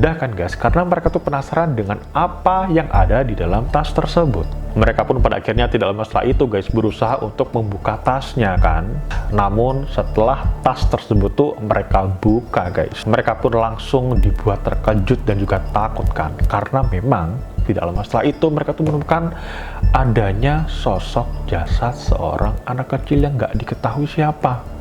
mudah kan guys, karena mereka tuh penasaran dengan apa yang ada di dalam tas tersebut. Mereka pun pada akhirnya tidak lama setelah itu guys berusaha untuk membuka tasnya kan. Namun setelah tas tersebut tuh mereka buka guys, mereka pun langsung dibuat terkejut dan juga takut kan. Karena memang tidak lama setelah itu mereka tuh menemukan adanya sosok jasad seorang anak kecil yang nggak diketahui siapa.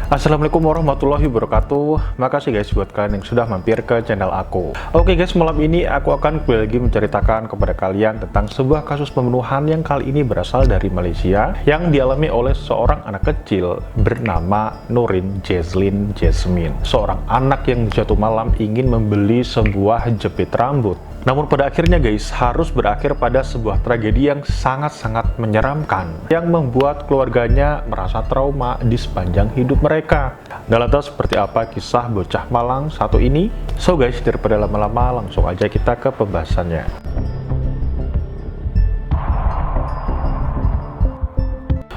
Assalamualaikum warahmatullahi wabarakatuh. Makasih guys buat kalian yang sudah mampir ke channel aku. Oke guys, malam ini aku akan kembali lagi menceritakan kepada kalian tentang sebuah kasus pembunuhan yang kali ini berasal dari Malaysia, yang dialami oleh seorang anak kecil bernama Nurin Jazlyn Jasmine. Seorang anak yang suatu malam ingin membeli sebuah jepit rambut. Namun pada akhirnya guys, harus berakhir pada sebuah tragedi yang sangat-sangat menyeramkan, yang membuat keluarganya merasa trauma di sepanjang hidup mereka. Nah lantas seperti apa kisah bocah malang satu ini? So guys, daripada lama-lama langsung aja kita ke pembahasannya.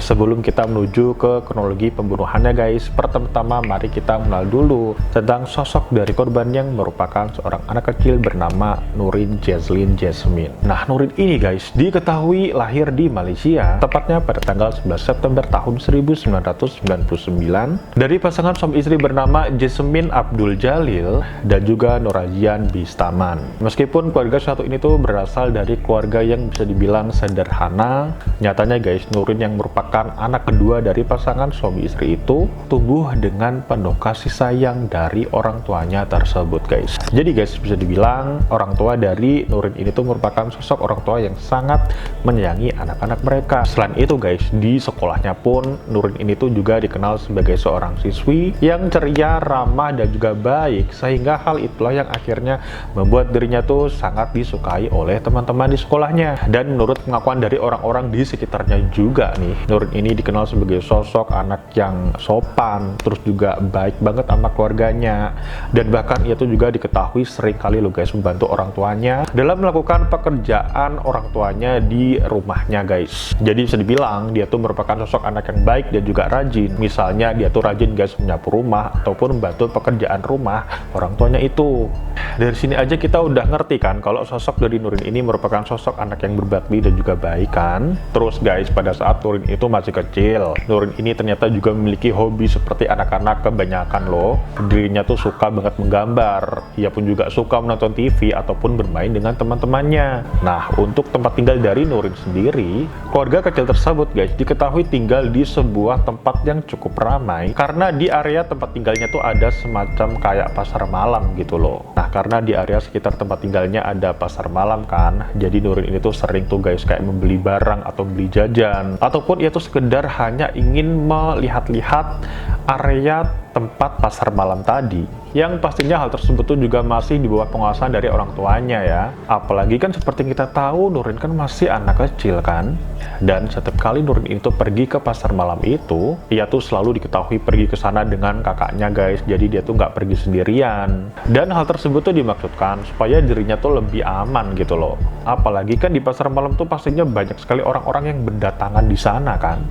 Sebelum kita menuju ke kronologi pembunuhannya guys, pertama-tama mari kita mengenal dulu tentang sosok dari korban yang merupakan seorang anak kecil bernama Nurin Jazlyn Jasmine. Nah, Nurin ini guys diketahui lahir di Malaysia, tepatnya pada tanggal 11 September tahun 1999 dari pasangan suami istri bernama Jasmine Abdul Jalil dan juga Norazian Bistaman. Meskipun keluarga satu ini tuh berasal dari keluarga yang bisa dibilang sederhana, nyatanya guys, Nurin yang merupakan anak kedua dari pasangan suami istri itu tumbuh dengan penuh kasih sayang dari orang tuanya tersebut guys. Jadi guys, bisa dibilang orang tua dari Nurin ini tuh merupakan sosok orang tua yang sangat menyayangi anak-anak mereka. Selain itu guys, di sekolahnya pun Nurin ini tuh juga dikenal sebagai seorang siswi yang ceria, ramah, dan juga baik, sehingga hal itulah yang akhirnya membuat dirinya tuh sangat disukai oleh teman-teman di sekolahnya. Dan menurut pengakuan dari orang-orang di sekitarnya juga nih, Nurin ini dikenal sebagai sosok anak yang sopan, terus juga baik banget sama keluarganya, dan bahkan ia tuh juga diketahui sering kali loh guys membantu orang tuanya dalam melakukan pekerjaan orang tuanya di rumahnya guys. Jadi bisa dibilang dia tuh merupakan sosok anak yang baik dan juga rajin. Misalnya dia tuh rajin guys menyapu rumah ataupun membantu pekerjaan rumah orang tuanya itu. Dari sini aja kita udah ngerti kan kalau sosok dari Nurin ini merupakan sosok anak yang berbakti dan juga baik kan. Terus guys, pada saat Nurin itu masih kecil, Nurin ini ternyata juga memiliki hobi seperti anak-anak kebanyakan loh. Dirinya tuh suka banget menggambar. Ia pun juga suka menonton TV ataupun bermain dengan teman-temannya. Nah, untuk tempat tinggal dari Nurin sendiri, keluarga kecil tersebut guys diketahui tinggal di sebuah tempat yang cukup ramai, karena di area tempat tinggalnya tuh ada semacam kayak pasar malam gitu loh. Nah, karena di area sekitar tempat tinggalnya ada pasar malam kan, jadi Nurin ini tuh sering tuh guys kayak membeli barang atau beli jajan, ataupun ia tuh sekedar hanya ingin melihat-lihat area tempat pasar malam tadi, yang pastinya hal tersebut tuh juga masih di bawah pengawasan dari orang tuanya ya. Apalagi kan seperti kita tahu Nurin kan masih anak kecil kan, dan setiap kali Nurin itu pergi ke pasar malam itu, ia tuh selalu diketahui pergi ke sana dengan kakaknya guys. Jadi dia tuh nggak pergi sendirian, dan hal tersebut tuh dimaksudkan supaya dirinya tuh lebih aman gitu loh. Apalagi kan di pasar malam tuh pastinya banyak sekali orang-orang yang berdatangan di sana kan.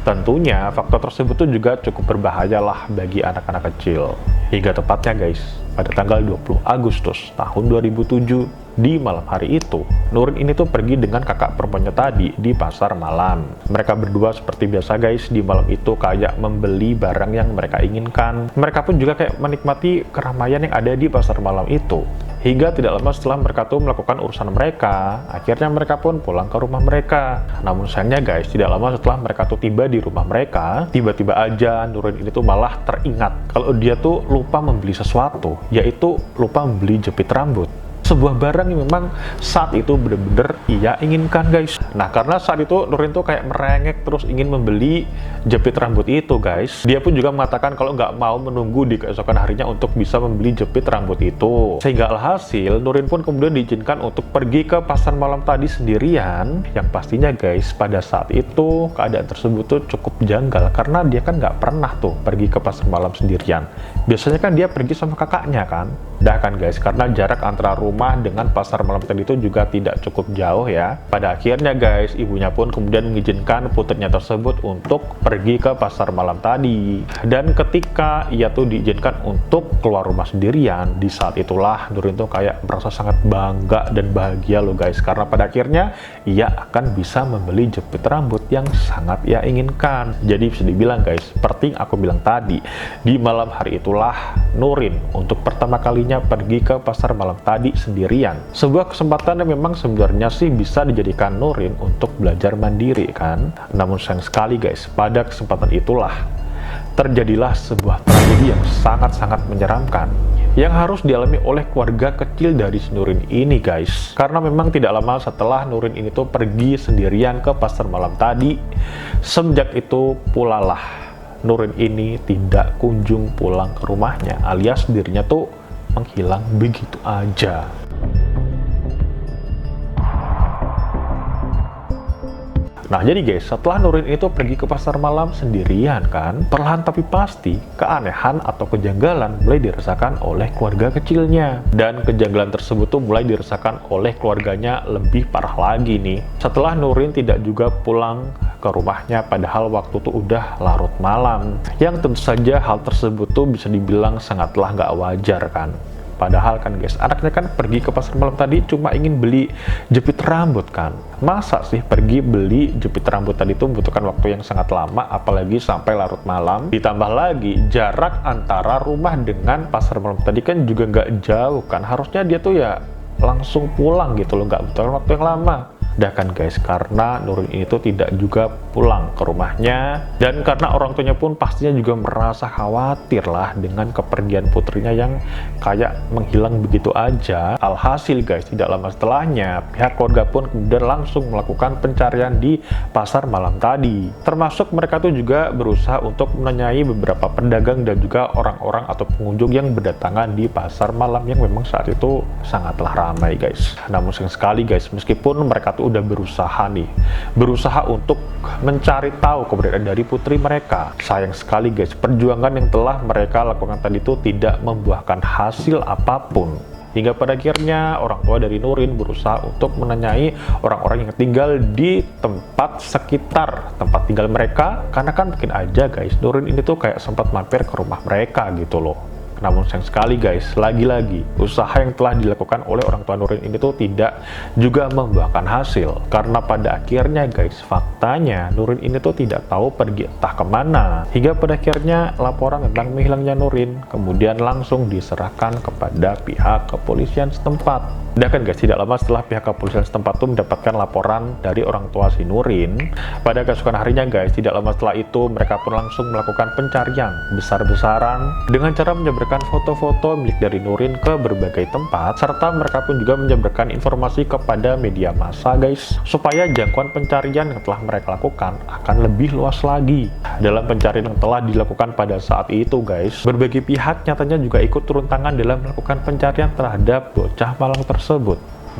Tentunya faktor tersebut tuh juga cukup berbahaya lah bagi anak-anak kecil. Hingga tepatnya guys, pada tanggal 20 Agustus tahun 2007, di malam hari itu, Nurin ini tuh pergi dengan kakak perempuannya tadi di pasar malam. Mereka berdua seperti biasa guys, di malam itu kayak membeli barang yang mereka inginkan. Mereka pun juga kayak menikmati keramaian yang ada di pasar malam itu. Hingga tidak lama setelah mereka tuh melakukan urusan mereka, akhirnya mereka pun pulang ke rumah mereka. Namun sayangnya guys, tidak lama setelah mereka tuh tiba di rumah mereka, tiba-tiba aja Nurin ini tuh malah teringat kalau dia tuh lupa membeli sesuatu, yaitu lupa membeli jepit rambut. Sebuah barang yang memang saat itu bener-bener ia inginkan guys. Nah, karena saat itu Nurin tuh kayak merengek terus ingin membeli jepit rambut itu guys. Dia pun juga mengatakan kalau nggak mau menunggu di keesokan harinya untuk bisa membeli jepit rambut itu. Sehingga alhasil Nurin pun kemudian diizinkan untuk pergi ke pasar malam tadi sendirian. Yang pastinya guys, pada saat itu keadaan tersebut tuh cukup janggal, karena dia kan nggak pernah tuh pergi ke pasar malam sendirian. Biasanya kan dia pergi sama kakaknya kan. Dah kan guys, karena jarak antara rumah dengan pasar malam tadi itu juga tidak cukup jauh ya. Pada akhirnya guys, ibunya pun kemudian mengizinkan putrinya tersebut untuk pergi ke pasar malam tadi. Dan ketika ia tuh diizinkan untuk keluar rumah sendirian, di saat itulah Nurin tuh kayak merasa sangat bangga dan bahagia loh guys, karena pada akhirnya ia akan bisa membeli jepit rambut yang sangat ia inginkan. Jadi bisa dibilang guys, seperti yang aku bilang tadi, di malam hari itulah Nurin untuk pertama kalinya pergi ke pasar malam tadi sendirian. Sebuah kesempatan yang memang sebenarnya sih bisa dijadikan Nurin untuk belajar mandiri kan. Namun sayang sekali guys, pada kesempatan itulah terjadilah sebuah tragedi yang sangat-sangat menyeramkan yang harus dialami oleh keluarga kecil dari si Nurin ini guys. Karena memang tidak lama setelah Nurin ini tuh pergi sendirian ke pasar malam tadi, semenjak itu pula lah Nurin ini tidak kunjung pulang ke rumahnya, alias dirinya tuh menghilang begitu aja. Nah jadi guys, setelah Nurin itu pergi ke pasar malam sendirian kan, perlahan tapi pasti keanehan atau kejanggalan mulai dirasakan oleh keluarga kecilnya. Dan kejanggalan tersebut tuh mulai dirasakan oleh keluarganya lebih parah lagi nih. Setelah Nurin tidak juga pulang ke rumahnya padahal waktu tuh udah larut malam. Yang tentu saja hal tersebut tuh bisa dibilang sangatlah nggak wajar kan. Padahal kan guys, anaknya kan pergi ke pasar malam tadi cuma ingin beli jepit rambut kan. Masa sih pergi beli jepit rambut tadi itu membutuhkan waktu yang sangat lama, apalagi sampai larut malam. Ditambah lagi jarak antara rumah dengan pasar malam tadi kan juga nggak jauh kan. Harusnya dia tuh ya langsung pulang gitu loh, nggak butuh waktu yang lama. Dah kan guys, karena Nurin ini tuh tidak juga pulang ke rumahnya, dan karena orang tuanya pun pastinya juga merasa khawatir lah dengan kepergian putrinya yang kayak menghilang begitu aja. Alhasil guys, tidak lama setelahnya pihak keluarga pun kemudian langsung melakukan pencarian di pasar malam tadi. Termasuk mereka tuh juga berusaha untuk menanyai beberapa pedagang dan juga orang-orang atau pengunjung yang berdatangan di pasar malam yang memang saat itu sangatlah ramai guys. Namun sayang sekali guys, meskipun mereka tuh udah berusaha untuk mencari tahu keberadaan dari putri mereka, sayang sekali guys, perjuangan yang telah mereka lakukan tadi itu tidak membuahkan hasil apapun. Hingga pada akhirnya orang tua dari Nurin berusaha untuk menanyai orang-orang yang tinggal di tempat sekitar tempat tinggal mereka, karena kan mungkin aja guys Nurin ini tuh kayak sempat mampir ke rumah mereka gitu loh. Namun sayang sekali guys, lagi-lagi usaha yang telah dilakukan oleh orang tua Nurin ini tuh tidak juga membuahkan hasil. Karena pada akhirnya guys, faktanya Nurin ini tuh tidak tahu pergi entah kemana. Hingga pada akhirnya laporan tentang menghilangnya Nurin kemudian langsung diserahkan kepada pihak kepolisian setempat. Dan kan guys, tidak lama setelah pihak kepolisian setempat tuh mendapatkan laporan dari orang tua si Nurin, pada keesokan harinya guys, tidak lama setelah itu mereka pun langsung melakukan pencarian besar-besaran dengan cara menyebarkan foto-foto milik dari Nurin ke berbagai tempat, serta mereka pun juga menyebarkan informasi kepada media massa guys, supaya jangkauan pencarian yang telah mereka lakukan akan lebih luas lagi. Dalam pencarian yang telah dilakukan pada saat itu guys, berbagai pihak nyatanya juga ikut turun tangan dalam melakukan pencarian terhadap bocah malang tersebut.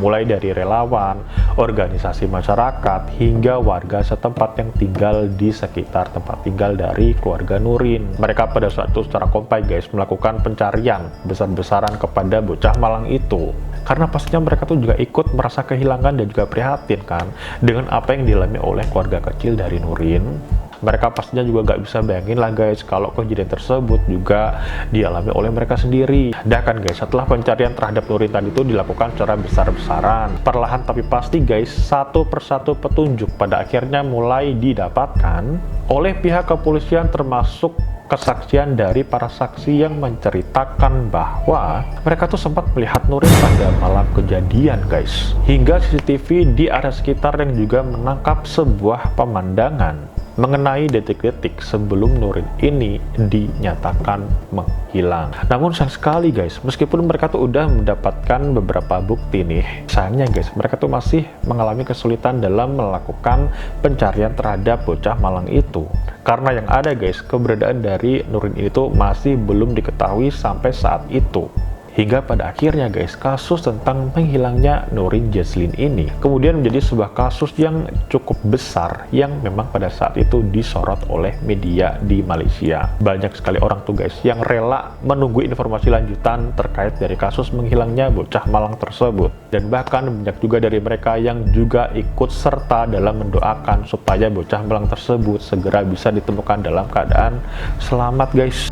Mulai dari relawan, organisasi masyarakat, hingga warga setempat yang tinggal di sekitar tempat tinggal dari keluarga Nurin. Mereka pada saat itu secara kompak guys melakukan pencarian besar-besaran kepada bocah malang itu. Karena pastinya mereka tuh juga ikut merasa kehilangan dan juga prihatin kan dengan apa yang dialami oleh keluarga kecil dari Nurin. Mereka pastinya juga gak bisa bayangin lah guys kalau kejadian tersebut juga dialami oleh mereka sendiri. Dan kan guys, setelah pencarian terhadap Nurin tadi itu dilakukan secara besar-besaran, perlahan tapi pasti guys, satu persatu petunjuk pada akhirnya mulai didapatkan oleh pihak kepolisian, termasuk kesaksian dari para saksi yang menceritakan bahwa mereka tuh sempat melihat Nurin pada malam kejadian guys. Hingga CCTV di area sekitar yang juga menangkap sebuah pemandangan mengenai detik-detik sebelum Nurin ini dinyatakan menghilang. Namun sayang sekali guys, meskipun mereka tuh udah mendapatkan beberapa bukti nih, sayangnya guys, mereka tuh masih mengalami kesulitan dalam melakukan pencarian terhadap bocah malang itu. Karena yang ada guys, keberadaan dari Nurin ini tuh masih belum diketahui sampai saat itu. Hingga pada akhirnya guys, kasus tentang menghilangnya Nurin Jazlin ini kemudian menjadi sebuah kasus yang cukup besar yang memang pada saat itu disorot oleh media di Malaysia. Banyak sekali orang tuh guys yang rela menunggu informasi lanjutan terkait dari kasus menghilangnya bocah Malang tersebut. Dan bahkan banyak juga dari mereka yang juga ikut serta dalam mendoakan supaya bocah Malang tersebut segera bisa ditemukan dalam keadaan selamat guys.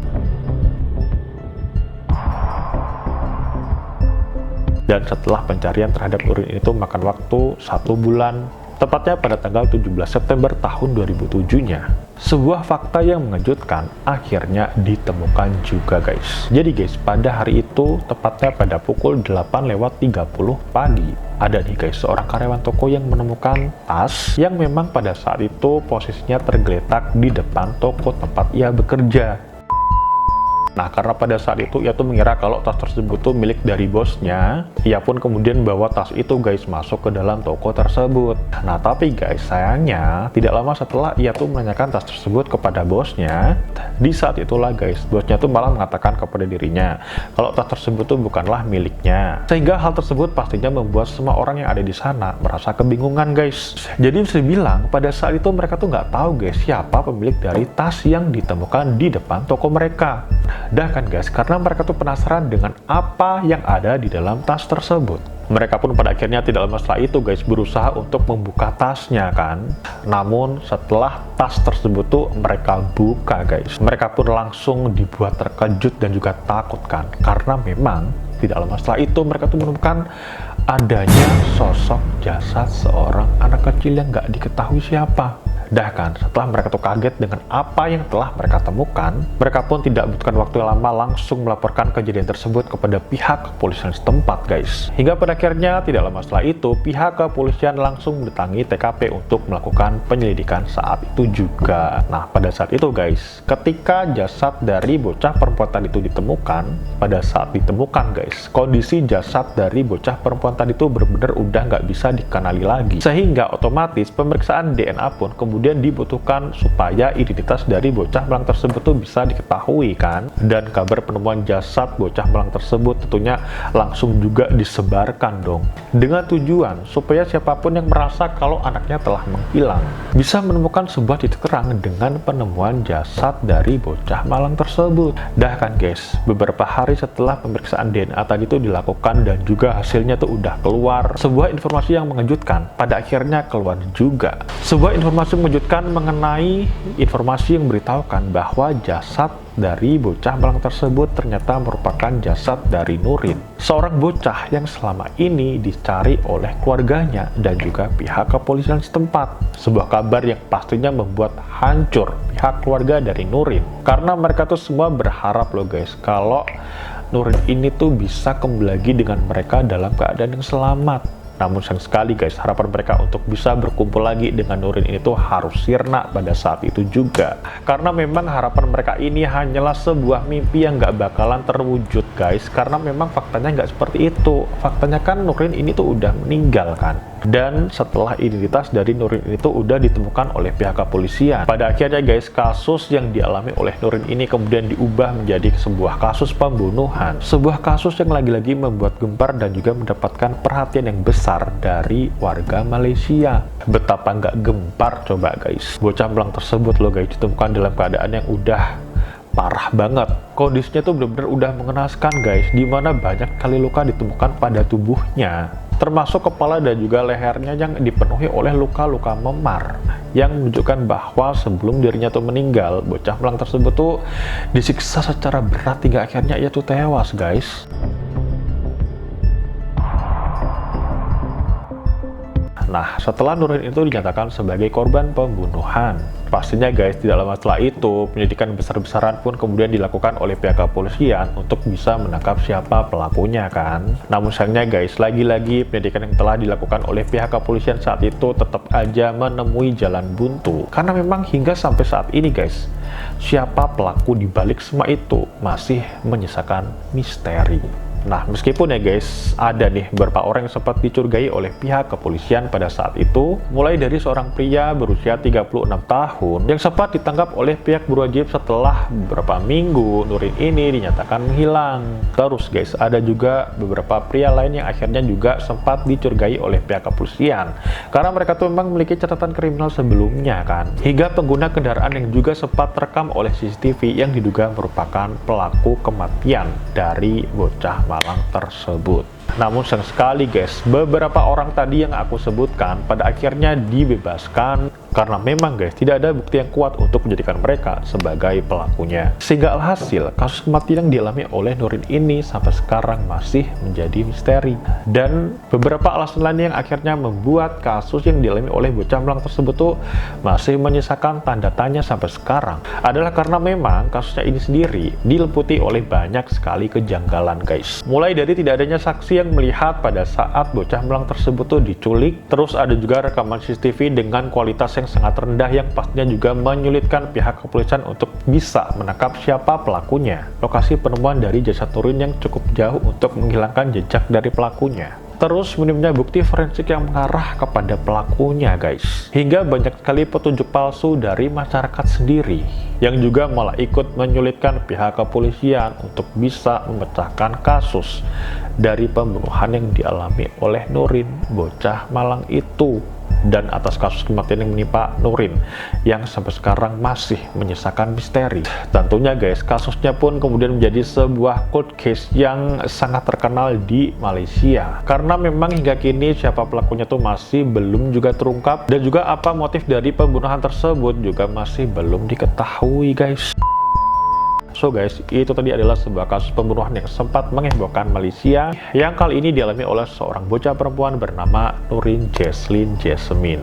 Dan setelah pencarian terhadap Nurin itu makan waktu 1 bulan, tepatnya pada tanggal 17 September tahun 2007-nya, sebuah fakta yang mengejutkan akhirnya ditemukan juga guys. Jadi guys, pada hari itu, tepatnya pada pukul 8:30 pagi, ada nih guys, seorang karyawan toko yang menemukan tas yang memang pada saat itu posisinya tergeletak di depan toko tempat ia bekerja. Nah, karena pada saat itu ia tuh mengira kalau tas tersebut tuh milik dari bosnya, ia pun kemudian bawa tas itu guys masuk ke dalam toko tersebut. Nah, tapi guys, sayangnya tidak lama setelah ia tuh menanyakan tas tersebut kepada bosnya, di saat itulah guys, bosnya tuh malah mengatakan kepada dirinya kalau tas tersebut tuh bukanlah miliknya. Sehingga hal tersebut pastinya membuat semua orang yang ada di sana merasa kebingungan guys. Jadi bisa dibilang pada saat itu mereka tuh nggak tahu guys siapa pemilik dari tas yang ditemukan di depan toko mereka. Dan kan guys, karena mereka tuh penasaran dengan apa yang ada di dalam tas tersebut. Mereka pun pada akhirnya tidak lama setelah itu guys berusaha untuk membuka tasnya kan. Namun setelah tas tersebut tuh mereka buka guys, mereka pun langsung dibuat terkejut dan juga takut kan. Karena memang tidak lama setelah itu mereka tuh menemukan adanya sosok jasad seorang anak kecil yang nggak diketahui siapa. Dah kan, setelah mereka tuh kaget dengan apa yang telah mereka temukan, mereka pun tidak butuhkan waktu yang lama langsung melaporkan kejadian tersebut kepada pihak kepolisian setempat guys. Hingga pada akhirnya tidak lama setelah itu, pihak kepolisian langsung mendatangi TKP untuk melakukan penyelidikan saat itu juga. Nah, pada saat itu guys, ketika jasad dari bocah perempuan tadi itu ditemukan, pada saat ditemukan guys, kondisi jasad dari bocah perempuan tadi itu benar-benar udah nggak bisa dikenali lagi. Sehingga otomatis pemeriksaan DNA pun kemudian dibutuhkan supaya identitas dari bocah Malang tersebut tuh bisa diketahui kan. Dan kabar penemuan jasad bocah Malang tersebut tentunya langsung juga disebarkan dong, dengan tujuan supaya siapapun yang merasa kalau anaknya telah menghilang bisa menemukan sebuah titik terang dengan penemuan jasad dari bocah Malang tersebut. Dah kan guys, beberapa hari setelah pemeriksaan DNA tadi itu dilakukan dan juga hasilnya tuh udah keluar, sebuah informasi yang mengejutkan pada akhirnya keluar juga. Sebuah informasi mengejutkan mengenai informasi yang memberitahukan bahwa jasad dari bocah Malang tersebut ternyata merupakan jasad dari Nurin, seorang bocah yang selama ini dicari oleh keluarganya dan juga pihak kepolisian setempat. Sebuah kabar yang pastinya membuat hancur pihak keluarga dari Nurin, karena mereka tuh semua berharap loh guys kalau Nurin ini tuh bisa kembali lagi dengan mereka dalam keadaan yang selamat. Namun sayang sekali guys, harapan mereka untuk bisa berkumpul lagi dengan Nurin ini tuh harus sirna pada saat itu juga. Karena memang harapan mereka ini hanyalah sebuah mimpi yang nggak bakalan terwujud guys. Karena memang faktanya nggak seperti itu. Faktanya kan Nurin ini tuh udah meninggal kan. Dan setelah identitas dari Nurin itu udah ditemukan oleh pihak kepolisian, pada akhirnya guys, kasus yang dialami oleh Nurin ini kemudian diubah menjadi sebuah kasus pembunuhan. Sebuah kasus yang lagi-lagi membuat gempar dan juga mendapatkan perhatian yang besar dari warga Malaysia. Betapa nggak gempar coba guys, bocah Malang tersebut loh guys ditemukan dalam keadaan yang udah parah banget. Kondisinya tuh benar-benar udah mengenaskan guys, dimana banyak kali luka ditemukan pada tubuhnya, termasuk kepala dan juga lehernya yang dipenuhi oleh luka-luka memar yang menunjukkan bahwa sebelum dirinya tuh meninggal, bocah Malang tersebut tuh disiksa secara berat hingga akhirnya ia tuh tewas guys. Nah, setelah Nurin itu dinyatakan sebagai korban pembunuhan, pastinya guys, tidak lama setelah itu, penyelidikan besar-besaran pun kemudian dilakukan oleh pihak kepolisian untuk bisa menangkap siapa pelakunya kan. Namun sayangnya guys, lagi-lagi penyelidikan yang telah dilakukan oleh pihak kepolisian saat itu tetap aja menemui jalan buntu. Karena memang hingga sampai saat ini guys, siapa pelaku di balik semua itu masih menyisakan misteri. Nah, meskipun ya guys, ada nih beberapa orang yang sempat dicurigai oleh pihak kepolisian pada saat itu, mulai dari seorang pria berusia 36 tahun yang sempat ditangkap oleh pihak berwajib setelah beberapa minggu Nurin ini dinyatakan menghilang. Terus guys, ada juga beberapa pria lain yang akhirnya juga sempat dicurigai oleh pihak kepolisian karena mereka tuh memang memiliki catatan kriminal sebelumnya kan. Hingga pengguna kendaraan yang juga sempat terekam oleh CCTV yang diduga merupakan pelaku kematian dari bocah Malang tersebut. Namun sayang sekali guys, beberapa orang tadi yang aku sebutkan pada akhirnya dibebaskan karena memang guys tidak ada bukti yang kuat untuk menjadikan mereka sebagai pelakunya. Sehingga alhasil kasus kematian yang dialami oleh Nurin ini sampai sekarang masih menjadi misteri. Dan beberapa alasan lain yang akhirnya membuat kasus yang dialami oleh bocah Malang tersebut tuh masih menyisakan tanda tanya sampai sekarang adalah karena memang kasusnya ini sendiri diliputi oleh banyak sekali kejanggalan guys. Mulai dari tidak adanya saksi yang melihat pada saat bocah Malang tersebut tuh diculik, terus ada juga rekaman CCTV dengan kualitas yang sangat rendah yang pastinya juga menyulitkan pihak kepolisian untuk bisa menangkap siapa pelakunya. Lokasi penemuan dari jasad Nurin yang cukup jauh untuk menghilangkan jejak dari pelakunya. Terus minimnya bukti forensik yang mengarah kepada pelakunya guys. Hingga banyak sekali petunjuk palsu dari masyarakat sendiri yang juga malah ikut menyulitkan pihak kepolisian untuk bisa memecahkan kasus dari pembunuhan yang dialami oleh Nurin bocah Malang itu. Dan atas kasus kematian yang menimpa Nurin yang sampai sekarang masih menyisakan misteri. Tentunya guys, kasusnya pun kemudian menjadi sebuah cold case yang sangat terkenal di Malaysia karena memang hingga kini siapa pelakunya tuh masih belum juga terungkap, dan juga apa motif dari pembunuhan tersebut juga masih belum diketahui guys. So guys, itu tadi adalah sebuah kasus pembunuhan yang sempat menghebohkan Malaysia yang kali ini dialami oleh seorang bocah perempuan bernama Nurin Jazlyn Jasmine.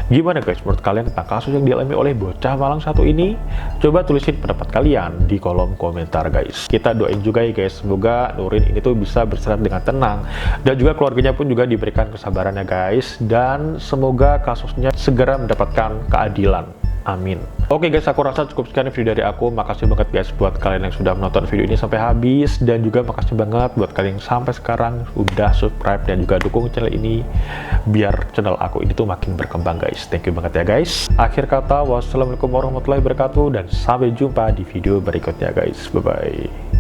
Gimana guys menurut kalian tentang kasus yang dialami oleh bocah Malang satu ini? Coba tulisin pendapat kalian di kolom komentar guys. Kita doain juga ya guys, semoga Nurin ini tuh bisa beristirahat dengan tenang dan juga keluarganya pun juga diberikan kesabarannya guys, dan semoga kasusnya segera mendapatkan keadilan. Amin. Oke guys, aku rasa cukup sekian video dari aku. Makasih banget guys buat kalian yang sudah menonton video ini sampai habis, dan juga makasih banget buat kalian yang sampai sekarang udah subscribe dan juga dukung channel ini biar channel aku ini tuh makin berkembang guys. Thank you banget ya guys. Akhir kata, wassalamualaikum warahmatullahi wabarakatuh dan sampai jumpa di video berikutnya guys. Bye bye.